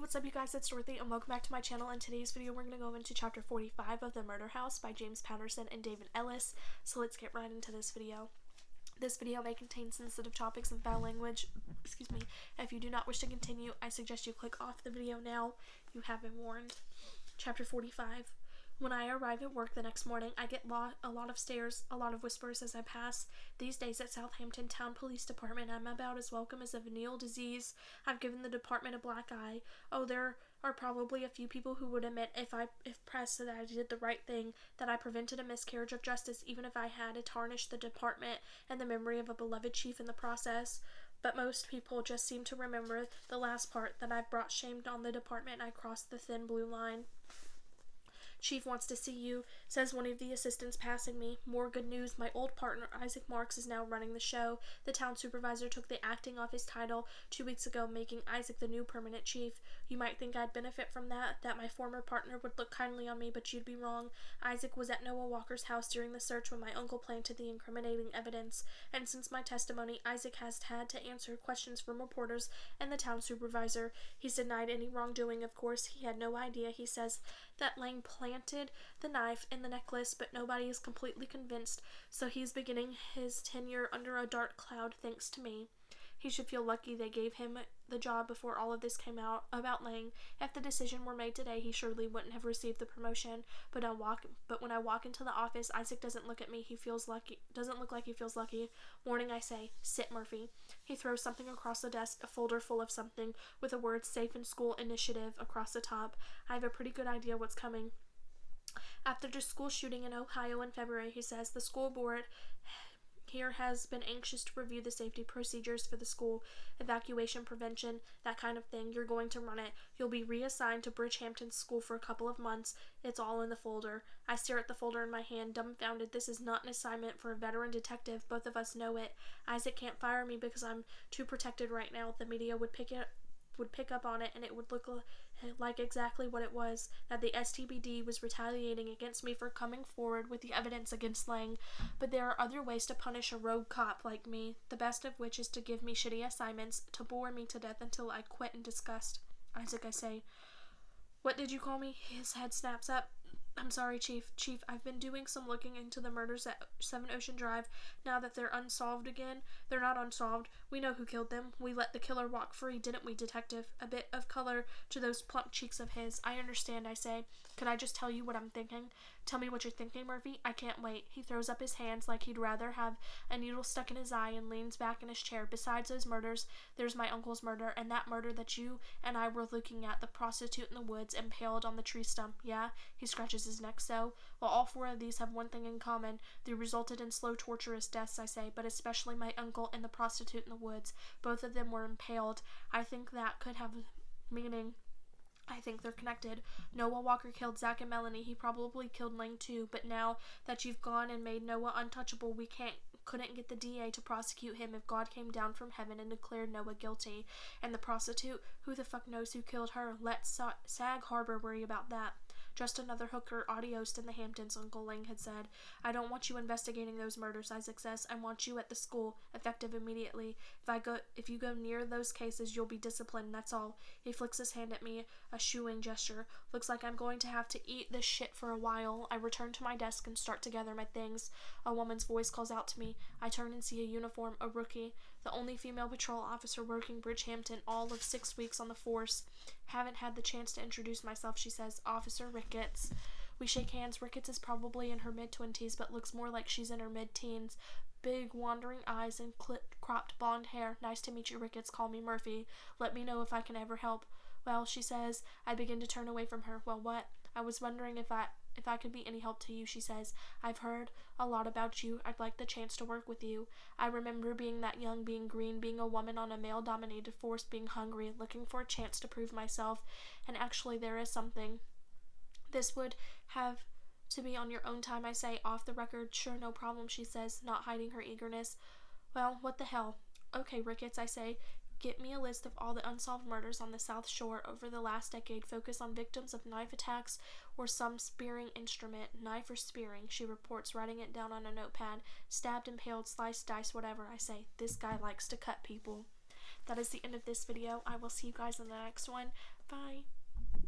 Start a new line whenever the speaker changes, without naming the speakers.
what's up you guys, it's Dorothy and welcome back to my channel. In today's video we're going to go into chapter 45 of The Murder House by James Patterson and David Ellis. So let's get right into this video. This video may contain sensitive topics and foul language. Excuse me. If you do not wish to continue, I suggest you click off the video now. You have been warned. Chapter 45. When I arrive at work the next morning, I get a lot of stares, a lot of whispers as I pass. These days at Southampton Town Police Department, I'm about as welcome as a venereal disease. I've given the department a black eye. Oh, there are probably a few people who would admit, if pressed, that I did the right thing, that I prevented a miscarriage of justice, even if I had to tarnish the department and the memory of a beloved chief in the process. But most people just seem to remember the last part, that I've brought shame on the department and I crossed the thin blue line. Chief wants to see you, says one of the assistants passing me. More good news, my old partner Isaac Marks is now running the show. The town supervisor took the acting off his title 2 weeks ago, making Isaac the new permanent chief. You might think I'd benefit from that my former partner would look kindly on me, but you'd be wrong. Isaac was at Noah Walker's house during the search when my uncle planted the incriminating evidence, and since my testimony, Isaac has had to answer questions from reporters and the town supervisor. He's denied any wrongdoing, of course. He had no idea, he says, that Lang planted the knife in the necklace, but nobody is completely convinced, so he's beginning his tenure under a dark cloud thanks to me. He should feel lucky they gave him the job before all of this came out about Lang. If the decision were made today, he surely wouldn't have received the promotion. But when I walk into the office, Isaac doesn't look at me. Doesn't look like he feels lucky. Morning, I say, sit, Murphy. He throws something across the desk, a folder full of something with the words Safe in School Initiative across the top. I have a pretty good idea what's coming. After the school shooting in Ohio in February, he says, the school board here has been anxious to review the safety procedures for the school, evacuation prevention, that kind of thing. You're going to run it. You'll be reassigned to Bridgehampton School for a couple of months. It's all in the folder. I stare at the folder in my hand, dumbfounded. This is not an assignment for a veteran detective. Both of us know it. Isaac can't fire me because I'm too protected right now. The media would pick up on it, and it would look like exactly what it was, that the STBD was retaliating against me for coming forward with the evidence against Lang. But there are other ways to punish a rogue cop like me, the best of which is to give me shitty assignments, to bore me to death until I quit in disgust. Isaac, I say. What did you call me? His head snaps up. I'm sorry, Chief. Chief, I've been doing some looking into the murders at 7 Ocean Drive. Now that they're unsolved again, they're not unsolved. We know who killed them. We let the killer walk free, didn't we, Detective? A bit of color to those plump cheeks of his. I understand, I say. Could I just tell you what I'm thinking? Tell me what you're thinking, Murphy. I can't wait. He throws up his hands like he'd rather have a needle stuck in his eye and leans back in his chair. Besides those murders, there's my uncle's murder, and that murder that you and I were looking at, the prostitute in the woods impaled on the tree stump. Yeah? He scratches his neck. So, well, all 4 of these have one thing in common. They resulted in slow, torturous deaths, I say, but especially my uncle and the prostitute in the woods. Both of them were impaled. I think that could have meaning. I think they're connected. Noah Walker killed Zach and Melanie. He probably killed Lang too, but now that you've gone and made Noah untouchable, we couldn't get the DA to prosecute him if God came down from heaven and declared Noah guilty. And the prostitute, who the fuck knows who killed her? Let Sag Harbor worry about that. Just another hooker, adios in the Hamptons, Uncle Lang had said. I don't want you investigating those murders, Isaac says. I want you at the school, effective immediately. If you go near those cases, you'll be disciplined, that's all. He flicks his hand at me, a shooing gesture. Looks like I'm going to have to eat this shit for a while. I return to my desk and start to gather my things. A woman's voice calls out to me. I turn and see a uniform, a rookie. The only female patrol officer working Bridgehampton, all of 6 weeks on the force. Haven't had the chance to introduce myself, she says. Officer Ricketts. We shake hands. Ricketts is probably in her mid-20s, but looks more like she's in her mid-teens. Big, wandering eyes and cropped blonde hair. Nice to meet you, Ricketts. Call me Murphy. Let me know if I can ever help. Well, she says. I begin to turn away from her. Well, what? I was wondering if I could be any help to you, she says. I've heard a lot about you. I'd like the chance to work with you. I remember being that young, being green, being a woman on a male-dominated force, being hungry, looking for a chance to prove myself. And actually, there is something. This would have to be on your own time, I say, off the record. Sure, no problem, she says, not hiding her eagerness. Well, what the hell? Okay, Ricketts, I say. Get me a list of all the unsolved murders on the South Shore over the last decade. Focus on victims of knife attacks or some spearing instrument. Knife or spearing, she reports, writing it down on a notepad. Stabbed, impaled, sliced, diced, whatever. I say, this guy likes to cut people. That is the end of this video. I will see you guys in the next one. Bye.